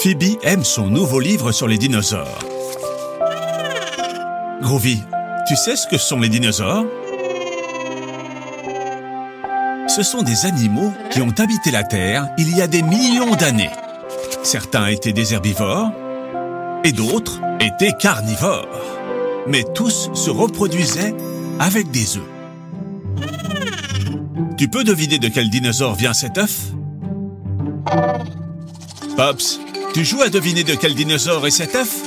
Phoebe aime son nouveau livre sur les dinosaures. Groovy, tu sais ce que sont les dinosaures? Ce sont des animaux qui ont habité la Terre il y a des millions d'années. Certains étaient des herbivores et d'autres étaient carnivores. Mais tous se reproduisaient avec des œufs. Tu peux deviner de quel dinosaure vient cet œuf? Pops, tu joues à deviner de quel dinosaure est cet œuf?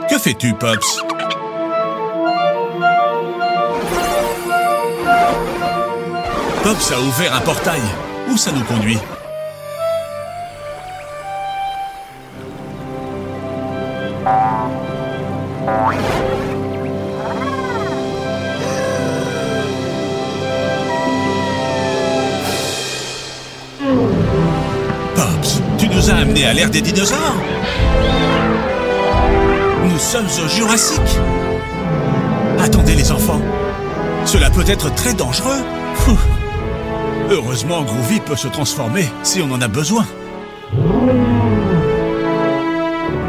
Que fais-tu, Pops? Pops a ouvert un portail. Où ça nous conduit? Pops, tu nous as amenés à l'ère des dinosaures? Nous sommes au Jurassique. Attendez les enfants, cela peut être très dangereux. Heureusement, Groovy peut se transformer si on en a besoin.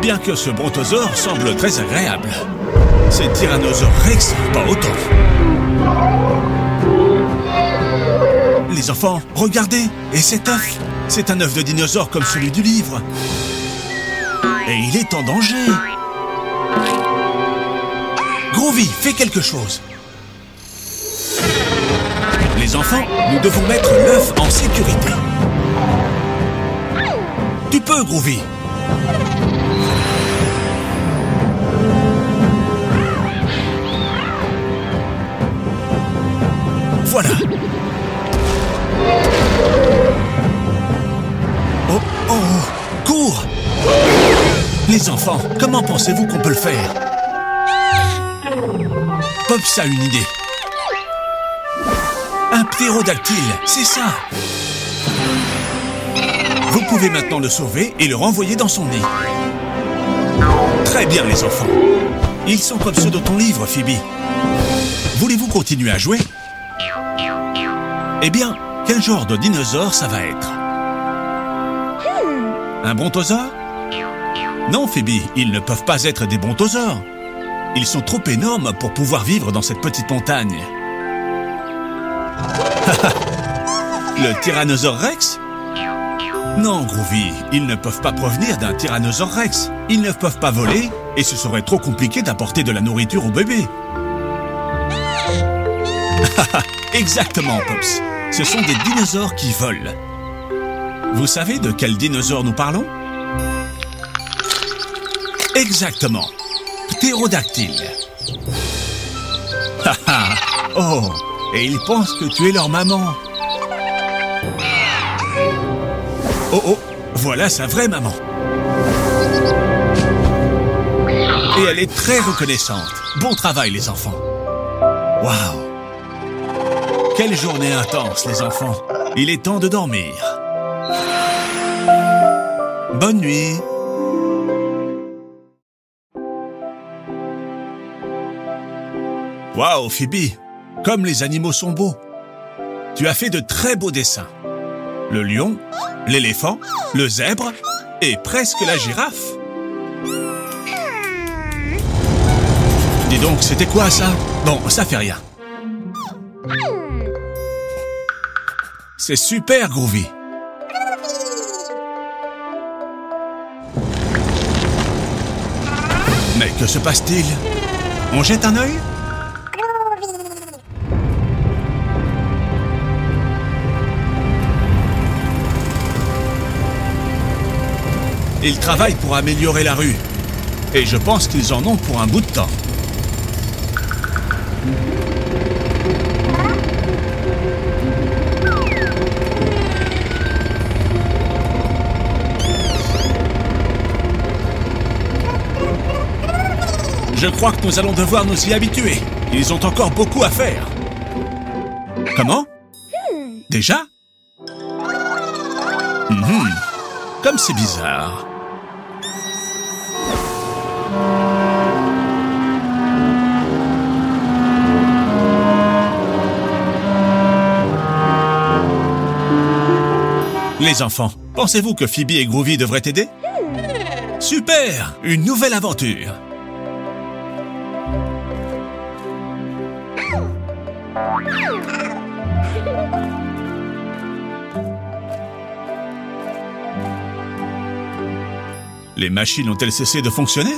Bien que ce brontosaure semble très agréable, ces tyrannosaures Rex, pas autant. Les enfants, regardez, et cet œuf, c'est un œuf de dinosaure comme celui du livre. Et il est en danger. Groovy, fais quelque chose. Les enfants, nous devons mettre l'œuf en sécurité. Tu peux, Groovy. Voilà. Oh, oh, cours! Les enfants, comment pensez-vous qu'on peut le faire? Pops a une idée. Un ptérodactyle, c'est ça. Vous pouvez maintenant le sauver et le renvoyer dans son nid. Très bien, les enfants. Ils sont comme ceux de ton livre, Phoebe. Voulez-vous continuer à jouer? Eh bien, quel genre de dinosaure ça va être? Un brontosaure? Non, Phoebe, ils ne peuvent pas être des brontosaures. Ils sont trop énormes pour pouvoir vivre dans cette petite montagne. Le tyrannosaure Rex? Non, Groovy, ils ne peuvent pas provenir d'un tyrannosaure Rex. Ils ne peuvent pas voler et ce serait trop compliqué d'apporter de la nourriture au bébé. Exactement, Pops. Ce sont des dinosaures qui volent. Vous savez de quel dinosaure nous parlons? Exactement. Ptérodactyle. Oh, et ils pensent que tu es leur maman. Oh, oh, voilà sa vraie maman. Et elle est très reconnaissante. Bon travail, les enfants. Waouh! Quelle journée intense, les enfants. Il est temps de dormir. Bonne nuit. Waouh, Phoebe, comme les animaux sont beaux. Tu as fait de très beaux dessins. Le lion, l'éléphant, le zèbre et presque la girafe. Dis donc, c'était quoi ça? Bon, ça fait rien. C'est super, Groovy. Mais que se passe-t-il? On jette un œil? Ils travaillent pour améliorer la rue. Et je pense qu'ils en ont pour un bout de temps. Je crois que nous allons devoir nous y habituer. Ils ont encore beaucoup à faire. Comment? Déjà? Comme c'est bizarre. Les enfants, pensez-vous que Phoebe et Groovy devraient t'aider? Super! Une nouvelle aventure! Les machines ont-elles cessé de fonctionner?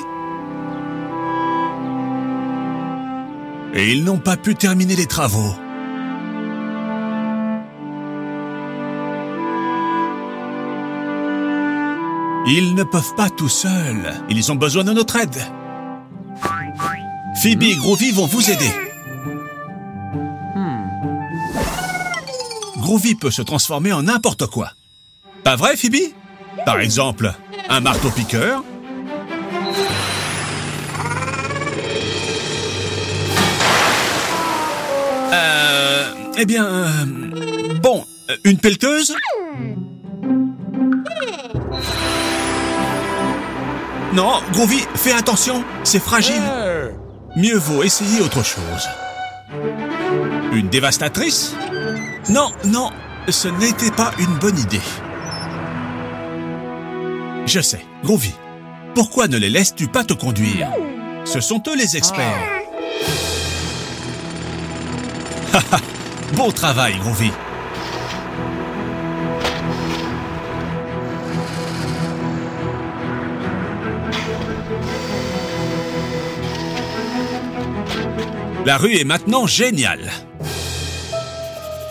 Et ils n'ont pas pu terminer les travaux. Ils ne peuvent pas tout seuls. Ils ont besoin de notre aide. Phoebe et Groovy vont vous aider. Groovy peut se transformer en n'importe quoi. Pas vrai, Phoebe? Par exemple, un marteau-piqueur. Eh bien... bon, une pelleteuse? Non, Groovy, fais attention, c'est fragile. Mieux vaut essayer autre chose. Une dévastatrice? Non, non, ce n'était pas une bonne idée. Je sais, Groovy, pourquoi ne les laisses-tu pas te conduire? Ce sont eux les experts. Haha, bon travail, Groovy. La rue est maintenant géniale.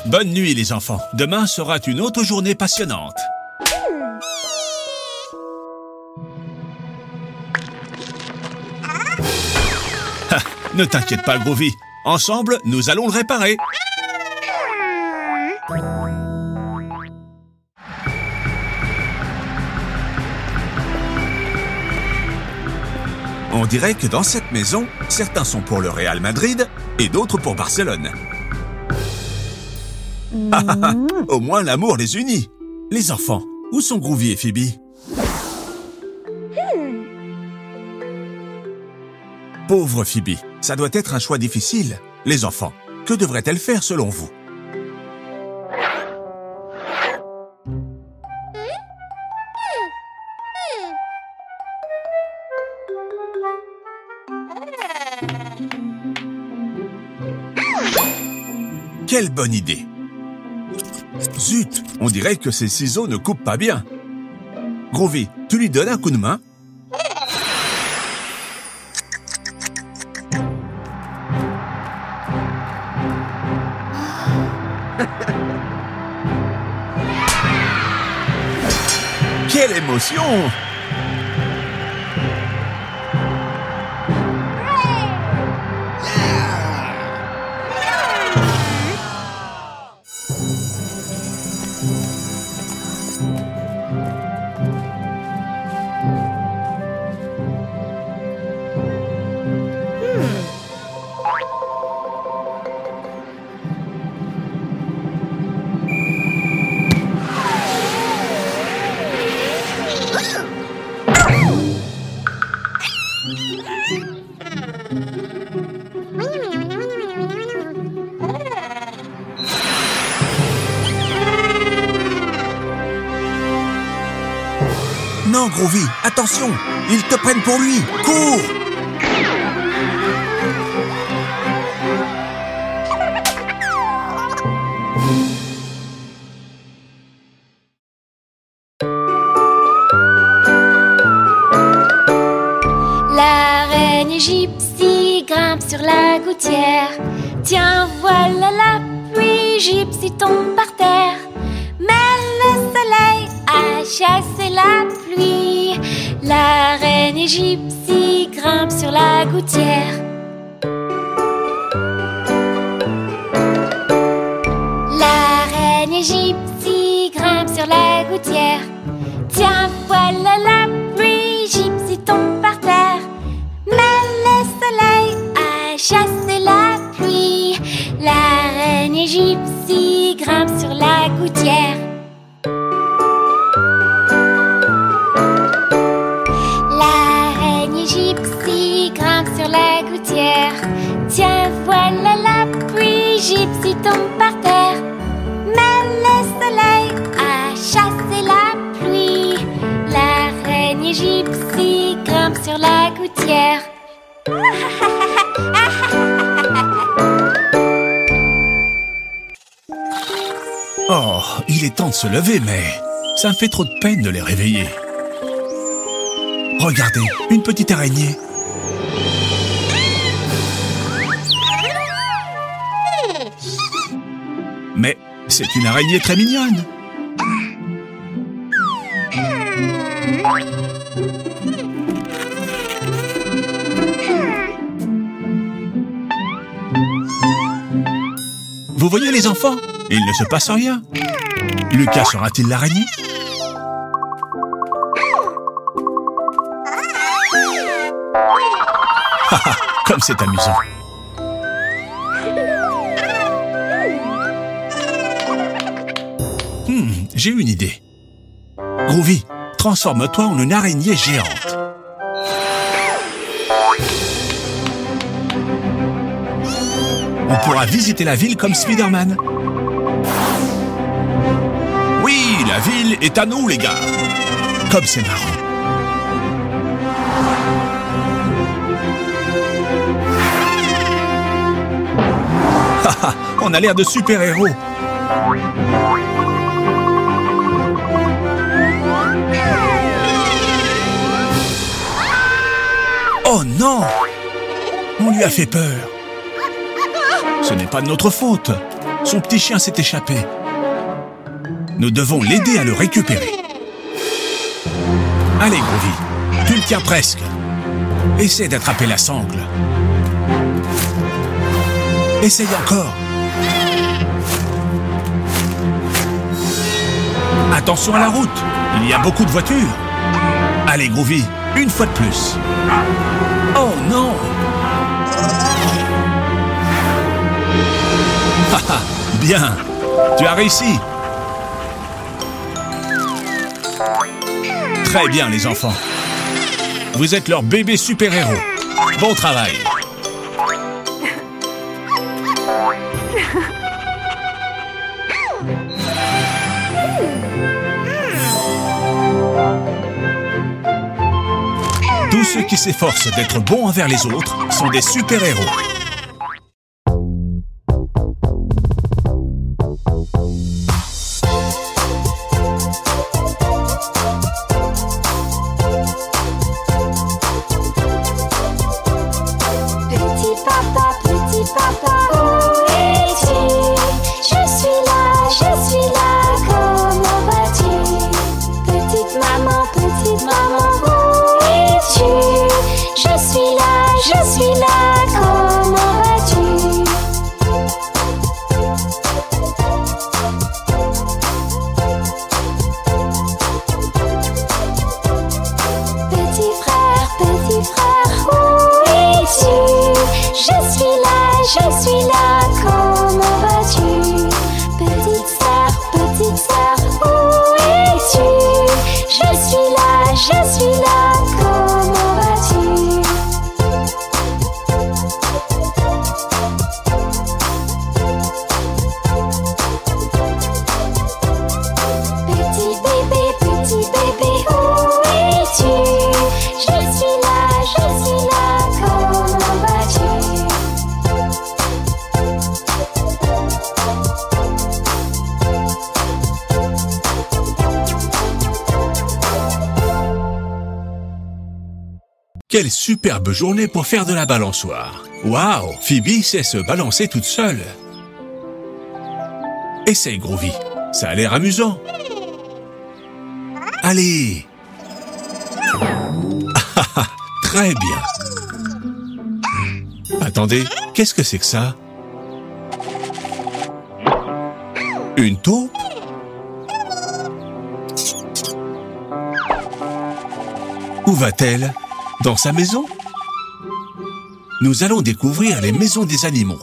Bonne nuit, les enfants. Demain sera une autre journée passionnante. Ha, ne t'inquiète pas, Groovy. Ensemble, nous allons le réparer. On dirait que dans cette maison, certains sont pour le Real Madrid et d'autres pour Barcelone. Au moins l'amour les unit. Les enfants, où sont Groovy et Phoebe? Pauvre Phoebe, ça doit être un choix difficile. Les enfants, que devrait-elle faire selon vous? Quelle bonne idée! Zut, on dirait que ces ciseaux ne coupent pas bien. Groovy, tu lui donnes un coup de main? Quelle émotion! Non, Groovy, attention! Ils te prennent pour lui! Cours! La reine Gypsy grimpe sur la gouttière. Tiens, voilà la pluie, Gypsy tombe par terre. Mais le soleil a chassé la pluie. La reine Gypsy grimpe sur la gouttière. La reine Gypsy grimpe sur la gouttière. Tiens, voilà la pluie, Gypsy tombe par terre. Mais le soleil a chassé la pluie. La reine Gypsy grimpe sur la gouttière. La reine Gypsy grimpe sur la gouttière. Tiens, voilà la pluie, Gypsy tombe par terre. Mais le soleil a chassé sur la gouttière. Oh, il est temps de se lever, mais ça me fait trop de peine de les réveiller. Regardez, une petite araignée. Mais c'est une araignée très mignonne. Vous voyez les enfants? Il ne se passe rien. Lucas sera-t-il l'araignée? Haha, comme c'est amusant. J'ai une idée. Groovy, transforme-toi en une araignée géante. On pourra visiter la ville comme Spider-Man. Oui, la ville est à nous, les gars. Comme c'est marrant. Haha, on a l'air de super-héros. Oh non! On lui a fait peur. Ce n'est pas de notre faute. Son petit chien s'est échappé. Nous devons l'aider à le récupérer. Allez, Groovy, tu le tiens presque. Essaie d'attraper la sangle. Essaye encore. Attention à la route, il y a beaucoup de voitures. Allez, Groovy, une fois de plus. Oh non! Haha, bien, tu as réussi. Très bien, les enfants. Vous êtes leur bébé super-héros. Bon travail. Tous ceux qui s'efforcent d'être bons envers les autres sont des super-héros. Quelle superbe journée pour faire de la balançoire. Waouh, Phoebe sait se balancer toute seule. Essaye, Groovy. Ça a l'air amusant. Allez. Très bien. Attendez, qu'est-ce que c'est que ça? Une taupe? Où va-t-elle? Dans sa maison? Nous allons découvrir les maisons des animaux.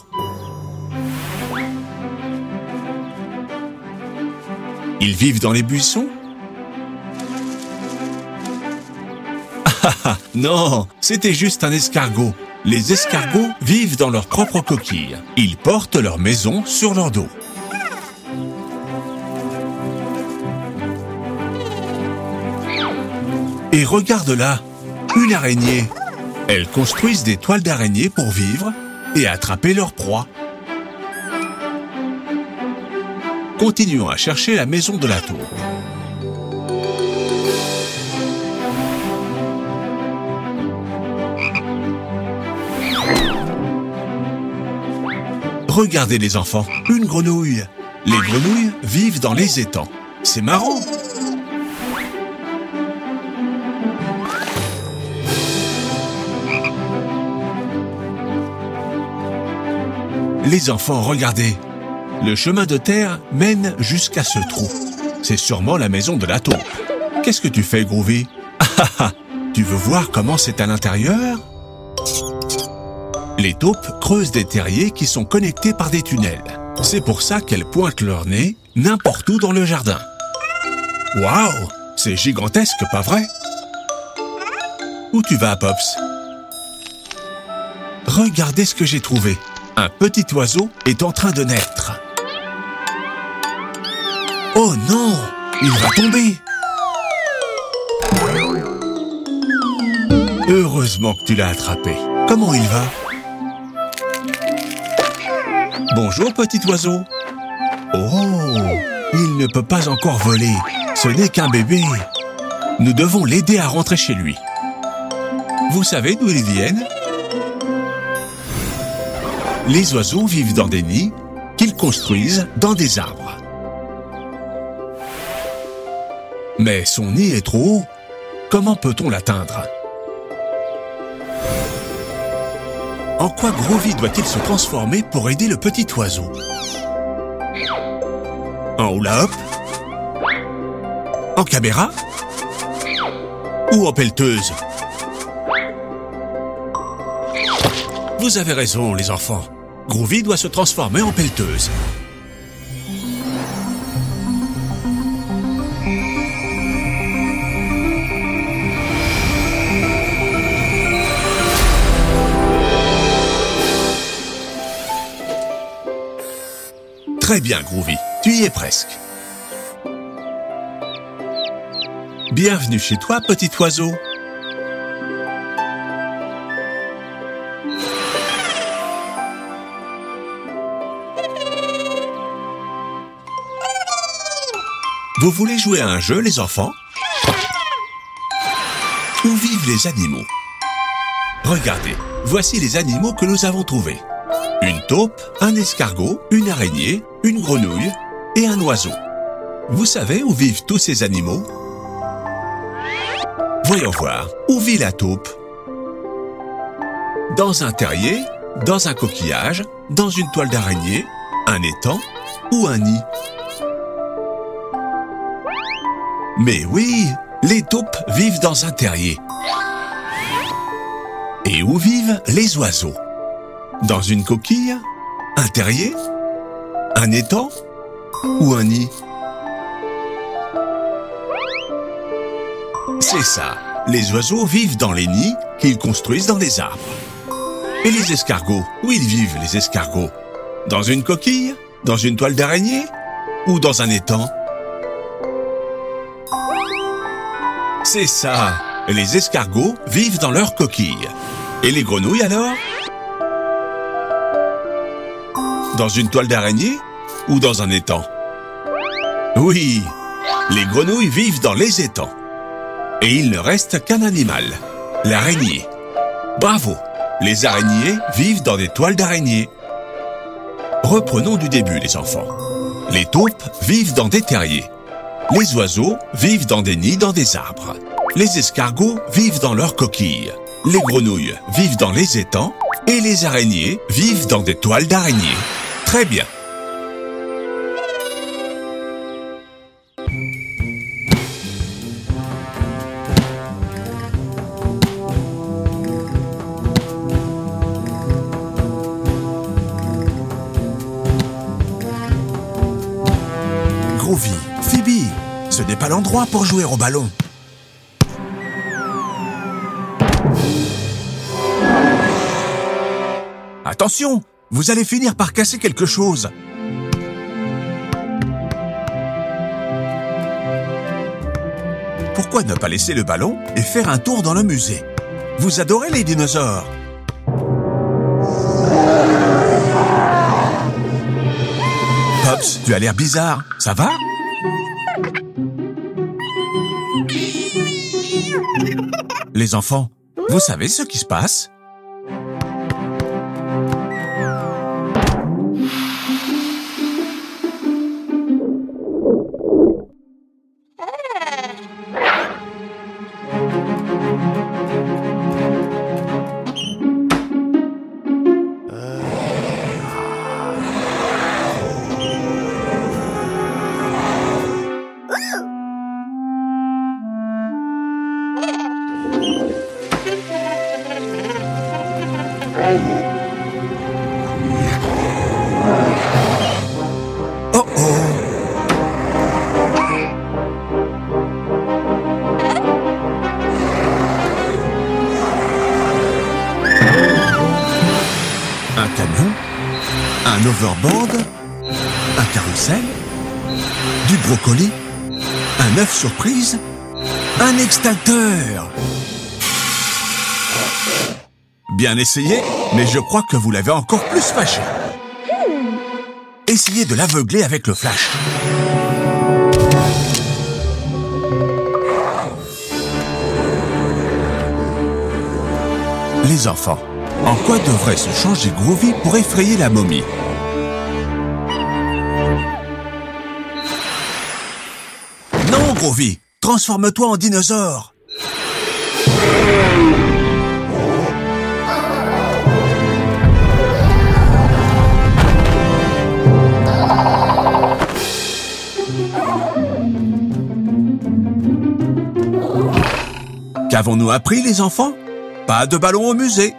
Ils vivent dans les buissons? Ah non, c'était juste un escargot. Les escargots vivent dans leur propre coquille. Ils portent leur maison sur leur dos. Et regarde là, une araignée. Elles construisent des toiles d'araignée pour vivre et attraper leur proie. Continuons à chercher la maison de la taupe. Regardez les enfants, une grenouille. Les grenouilles vivent dans les étangs. C'est marrant. Les enfants, regardez. Le chemin de terre mène jusqu'à ce trou. C'est sûrement la maison de la taupe. Qu'est-ce que tu fais, Groovy? Tu veux voir comment c'est à l'intérieur? Les taupes creusent des terriers qui sont connectés par des tunnels. C'est pour ça qu'elles pointent leur nez n'importe où dans le jardin. Waouh! C'est gigantesque, pas vrai? Où tu vas, Pops? Regardez ce que j'ai trouvé. Un petit oiseau est en train de naître. Oh non! Il va tomber! Heureusement que tu l'as attrapé. Comment il va? Bonjour, petit oiseau. Oh! Il ne peut pas encore voler. Ce n'est qu'un bébé. Nous devons l'aider à rentrer chez lui. Vous savez d'où ils viennent? Les oiseaux vivent dans des nids qu'ils construisent dans des arbres. Mais son nid est trop haut. Comment peut-on l'atteindre? En quoi Groovy doit-il se transformer pour aider le petit oiseau? En hula-hop? En caméra? Ou en pelleteuse? Vous avez raison, les enfants. Groovy doit se transformer en pelleteuse. Très bien, Groovy. Tu y es presque. Bienvenue chez toi, petit oiseau. Vous voulez jouer à un jeu, les enfants? Où vivent les animaux? Regardez, voici les animaux que nous avons trouvés. Une taupe, un escargot, une araignée, une grenouille et un oiseau. Vous savez où vivent tous ces animaux? Voyons voir, où vit la taupe? Dans un terrier, dans un coquillage, dans une toile d'araignée, un étang ou un nid? Mais oui, les taupes vivent dans un terrier. Et où vivent les oiseaux? Dans une coquille? Un terrier? Un étang? Ou un nid? C'est ça, les oiseaux vivent dans les nids qu'ils construisent dans les arbres. Et les escargots, où ils vivent les escargots? Dans une coquille? Dans une toile d'araignée? Ou dans un étang? C'est ça, les escargots vivent dans leur coquille. Et les grenouilles alors? Dans une toile d'araignée ou dans un étang? Oui, les grenouilles vivent dans les étangs. Et il ne reste qu'un animal, l'araignée. Bravo, les araignées vivent dans des toiles d'araignée. Reprenons du début, les enfants. Les taupes vivent dans des terriers. Les oiseaux vivent dans des nids dans des arbres. Les escargots vivent dans leurs coquilles. Les grenouilles vivent dans les étangs. Et les araignées vivent dans des toiles d'araignée. Très bien. Groovy, Phoebe, ce n'est pas l'endroit pour jouer au ballon. Attention, vous allez finir par casser quelque chose. Pourquoi ne pas laisser le ballon et faire un tour dans le musée? vous adorez les dinosaures. Pops, tu as l'air bizarre, ça va? Les enfants, vous savez ce qui se passe? Oh oh! Un camion, un overboard, un carrousel, du brocoli, un œuf surprise, un extincteur. Bien essayé, mais je crois que vous l'avez encore plus fâché. Essayez de l'aveugler avec le flash. Les enfants, en quoi devrait se changer Groovy pour effrayer la momie? Non, Groovy, transforme-toi en dinosaure. Qu'avons-nous appris, les enfants? Pas de ballon au musée.